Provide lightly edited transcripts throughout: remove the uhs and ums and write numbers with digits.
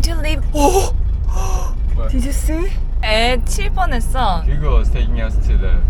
going to leave. Oh! Did you see? 애 칠 뻔했어. Google is taking us to the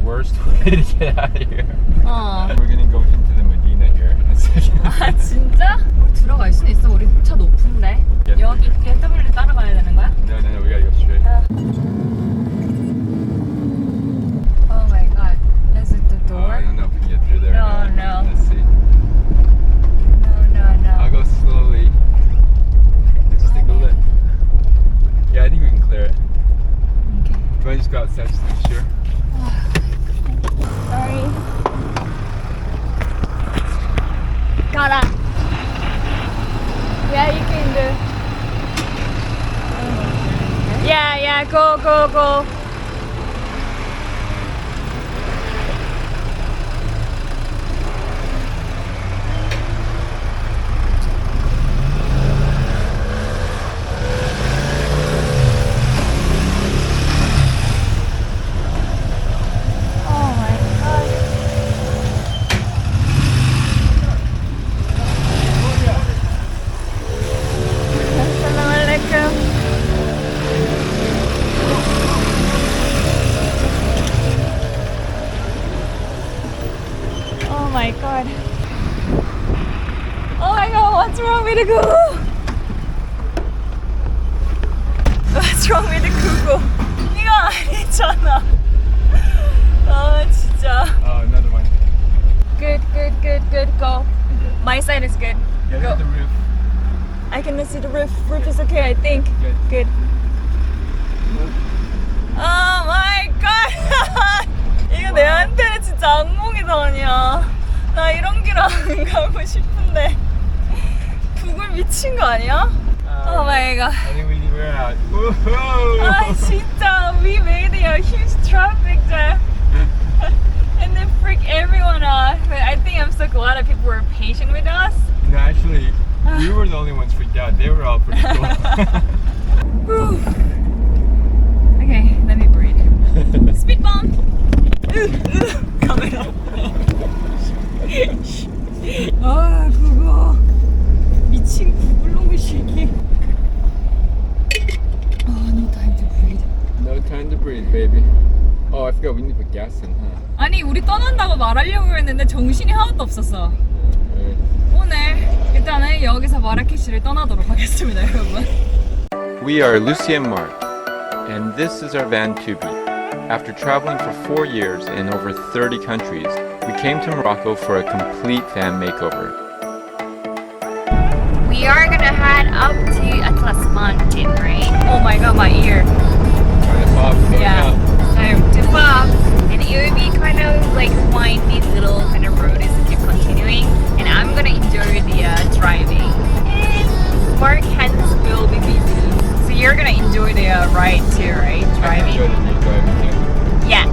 worst way to get out of here. We're gonna go into the Medina here in a second. 아 진짜? 우리 들어갈 수는 있어. 우리 차 높은데. 여기 BMW를 따라가야 되는 거야? No, we gotta go straight. Oh my god. Is it the door? I don't know if we can get through there. No. Let's see. No. I'll go slowly. Let's take a look. Yeah, I think we can clear it. Okay. Do I just go outside just to be sure? Sorry. 가라. Yeah, you can do. Yeah, go. Oh my god, what's wrong with the Google? What's wrong with the Google? 이거 아니잖아. 아 진짜. Another one. Good. Go. My side is good. Yeah, Go. look at the roof. I cannot see the roof. Roof is okay, I think. Good. Oh my god. 이거 내한테는 진짜 악몽이다 아니야. 나 이런 길 안 가고 싶은데 구글 미친 거 아니야? Oh my god. I think we're out. Woohoo! 아 진짜 we made a huge traffic jam and then freak everyone out. But I think I'm so glad that people were patient with us. No, actually, we were the only ones freaked out. They were all pretty cool. Okay, let me breathe. Speed bump. 카메라. 아 그거 미친 구글놈의 시기. No time to breathe. No time to breathe, baby. Oh, I forgot we need to put gas in, huh? 아니 우리 떠난다고 말하려고 했는데 정신이 하나도 없었어. 오늘 일단은 여기서 마라케시를 떠나도록 하겠습니다, 여러분. We are Lucy and Mark, and this is our van Tubi. After traveling for 4 years in over 30 countries, we came to Morocco for a complete van makeover. We are gonna head up to Atlas Mountain, right? Oh my god, my ear. Yeah. So to Bob, and it would be kind of like windy little kind of road as we keep continuing, and I'm gonna enjoy the driving. And Mark hands will be busy, so you're gonna enjoy the ride too, right? Driving. Yeah.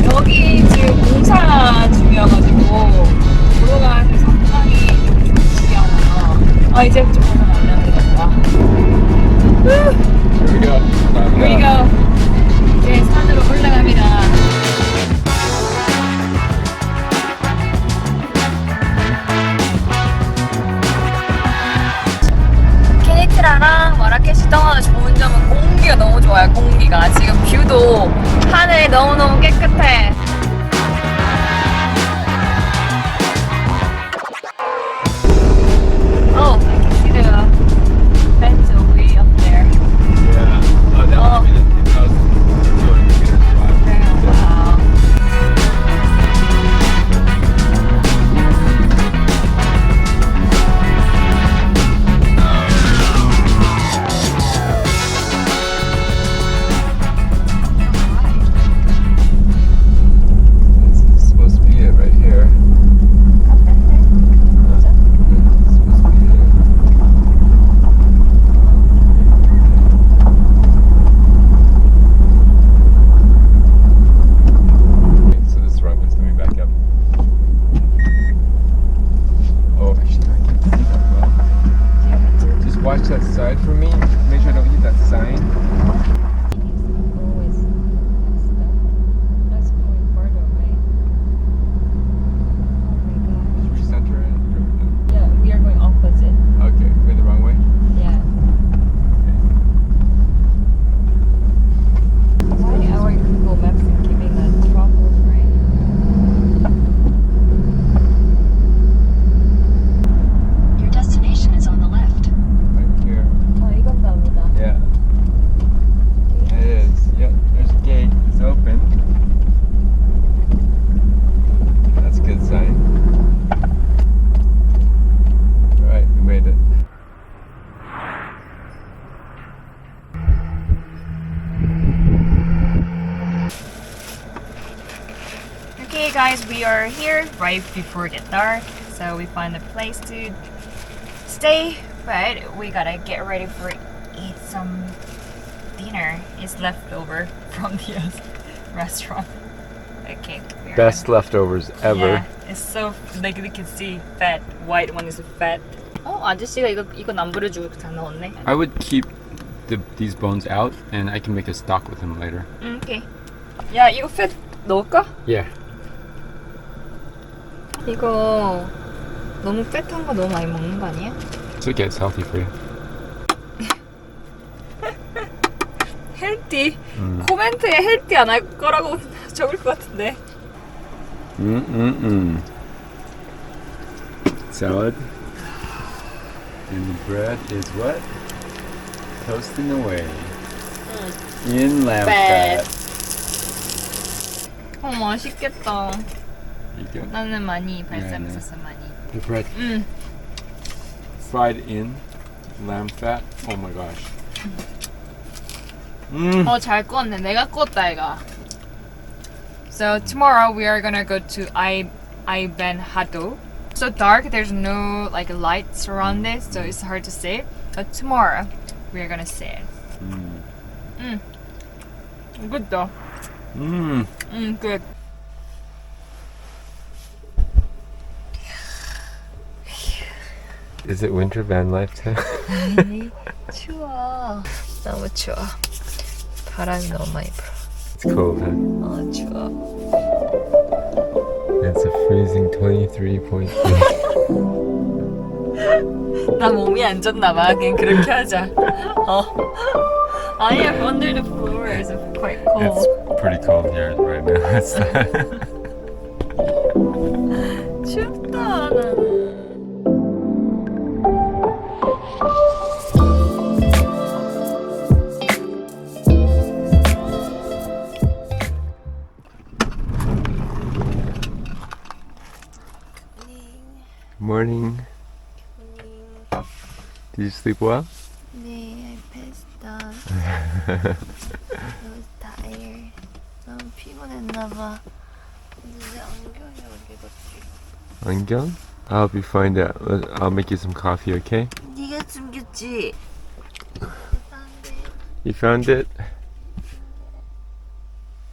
여기 지금 공사 중이어가지고 도로가 상당히 좀 지겨워요. 아 이제 좀 벗어나면 되겠다. Here we go. 이제 산으로 올라갑니다. 케니트라랑 마라케시 떠나는 좋은 점은 공기가 너무 좋아요. 공기가 지금 뷰도 하늘이 너무너무 깨끗해. Oh, I can see the fence way up there. Yeah. Oh, that must be the 2,200 meter drive. Wow. watch that side for me. Make sure I don't hit that sign. Okay guys, we are here right before it gets dark, so we find a place to stay, but we gotta get ready for eat some dinner. It's leftover from the restaurant. Okay. Best leftovers ever. Yeah, it's so like we can see fat. White one is fat. 아저씨가 이거 남부려주고 다 넣었네. I would keep these bones out, and I can make a stock with them later. Okay. 야, 이거 fat 넣을까? Yeah. 이거 너무 fat한 거 너무 많이 먹는 거 아니야? It's okay. It's healthy for you. 헬티. 코멘트에 헬티 안 할 거라고 적을 것 같은데. Salad. And the bread is what? Toasting away. In lamb fat. 맛있겠다. You go. 나는 많이 발사믹었어 많이. The bread. Fried in lamb fat. Oh my gosh. 잘 구웠네. 내가 구웠다 이거. So tomorrow we are gonna go to Ibn Hado. So dark, there's no like lights around it, so it's hard to see. But tomorrow we are gonna see it. Good though. Good. Is it winter van life too? 추워. 너무 추워. 바람이 너무 많이 불어. It's cold, huh? 추워. It's a freezing 23.3. 나 몸이 안 좋나 봐. 그냥 그렇게 하자. 아니야, under the floor is quite cold. It's pretty cold here right now. 춥다 나는. Morning. Did you sleep well? 네, I passed out. I was tired. 너무 피곤했나 봐. 근데 안경이 어디 갔지? 안경? I'll help you find out. I'll make you some coffee, okay? 네가 숨겼지? You found it?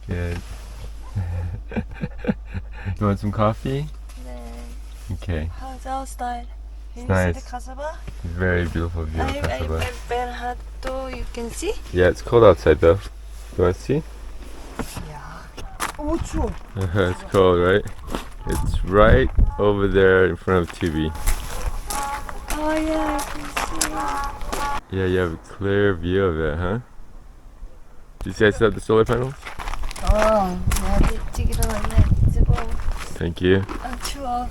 Good. You want some coffee? 네. Okay. How's outside? Can It's you nice. see the Kasaba? Very beautiful view of I've Kasaba. been hot too. You can see? Yeah, it's cold outside though. You want to see? Yeah. 오 추워. It's cold, right? It's right over there in front of TV. Oh yeah, I can see. Yeah, you have a clear view of it, huh? Did you see I set up the solar panels? 내가 일찍 일어났네. 뜨거워. Thank you. 추워.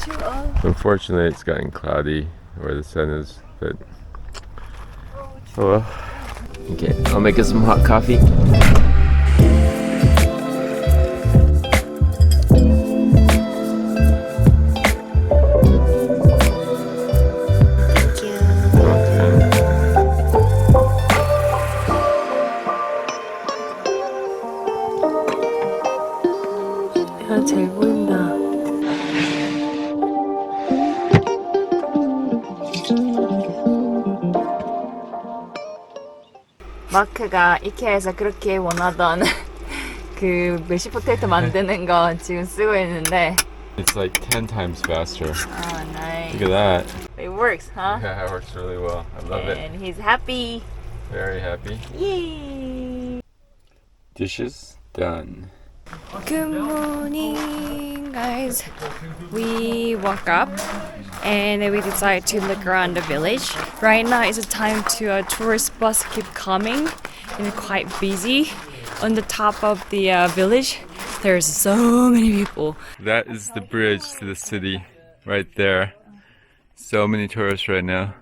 추워. Unfortunately, it's gotten cloudy where the sun is, but oh well. Okay, I'll make us some hot coffee. 잘 보인다. 마크가 이케아에서 그렇게 원하던 그 메시 포테이토 만드는 거 지금 쓰고 있는데 It's like 10 times faster. nice. Look at that. It works, huh? Yeah, it works really well. I love it. And he's happy. Very happy. Yay! Dishes done. Good morning, guys. We woke up and then we decided to look around the village. Right now is the time to tourist bus keep coming and it's quite busy. On the top of the village, there's so many people. That is the bridge to the city right there. So many tourists right now.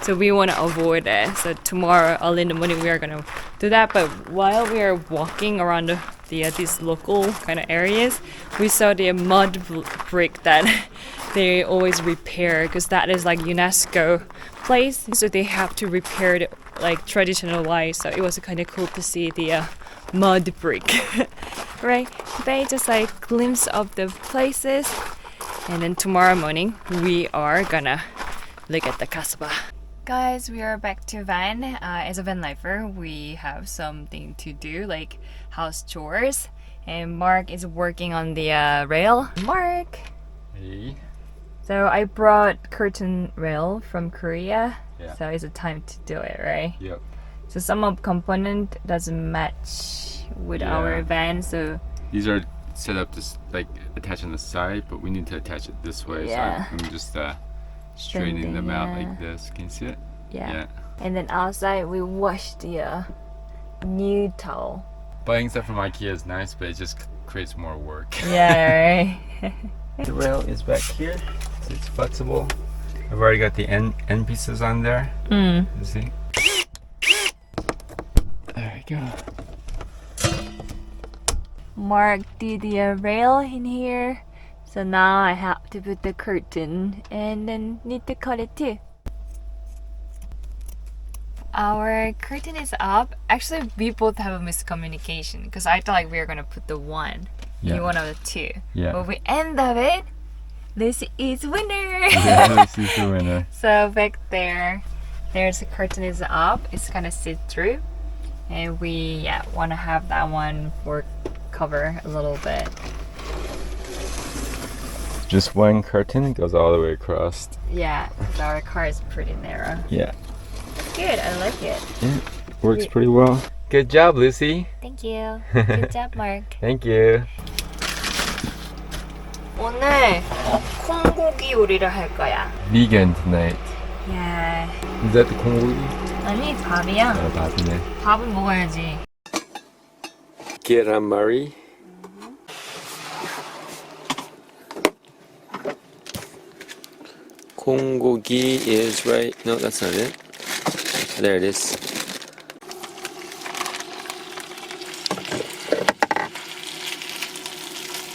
So we want to avoid it. So tomorrow, early in the morning, we are gonna do that. But while we are walking around these local kind of areas, we saw the mud brick that they always repair because that is like UNESCO place. So they have to repair it like traditional wise. So it was kind of cool to see the mud brick, right? Today, just like glimpse of the places, and then tomorrow morning we are gonna look at the Kasbah. Guys, we are back to van. As a van lifer, we have something to do, like house chores. And Mark is working on the rail. Mark! Hey. So I brought curtain rail from Korea. Yeah. So it's a time to do it, right? Yep. So some of component doesn't match with Yeah. our van, so These are set up to like attach on the side, but we need to attach it this way. Yeah. So I'm just straightening them out like this. Can you see it? yeah. And then outside we wash the new towel. Buying stuff from IKEA is nice, but it just creates more work. Yeah, right. The rail is back here, so it's flexible. I've already got the end pieces on there. You see? There we go. Mark did the rail in here, so now I have to put the curtain and then need to cut it too. Our curtain is up. Actually, we both have a miscommunication because I thought like we were gonna put the one in one of the two. Yeah. But we end of it, Lucy is winner. Yeah, this is the winner. So back there, there's the curtain is up. It's kind of see through, and we want to have that one for cover a little bit. Just one curtain goes all the way across. Yeah, because our car is pretty narrow. Yeah. Good, I like it. Yeah, works pretty well. Good job, Lucy. Thank you. Good job, Mark. Thank you. 오늘 콩고기 요리를 할 거야. Vegan tonight. Yeah. Is that the 콩고기? 아니 밥이야. 밥이네. 밥은 먹어야지. 계란말이. 콩고기 is right. No, that's not it. There it is.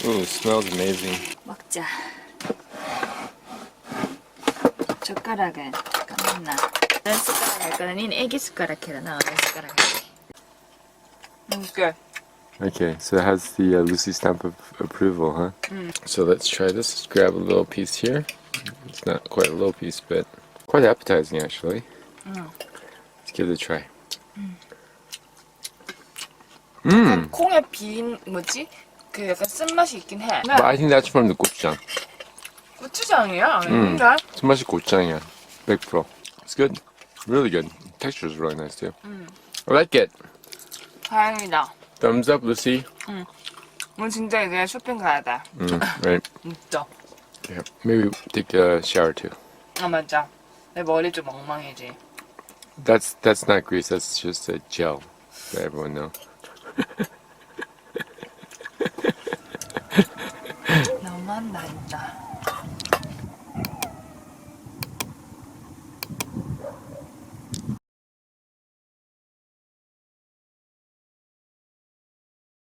Ooh, smells amazing. 먹자. 젓가락은 잠깐만. 난 숟가락 할 거야. 닌 애기 숟가락 해라. 나 어린 숟가락 할게. Good. Okay, so it has the Lucy stamp of approval, huh? So let's try this. Let's grab a little piece here. It's not quite a little piece, but quite appetizing actually. Let's give it a try. 콩에 비린 뭐지? 그 약간 쓴맛이 있긴 해. But I think that's from the gochujang. 고추장이야? 아닌데? 손맛이 고추장이야. 100%. It's good. Really good. Texture is really nice too. I like it. 다행이다. Thumbs up, Lucy. 오늘 진짜 이제 쇼핑 가야 돼. Right. 진짜. Yeah. Maybe take a shower too. 아 맞아. 내 머리 좀 엉망이지. That's not grease. That's just a gel. Let everyone know. 너무한다 진짜.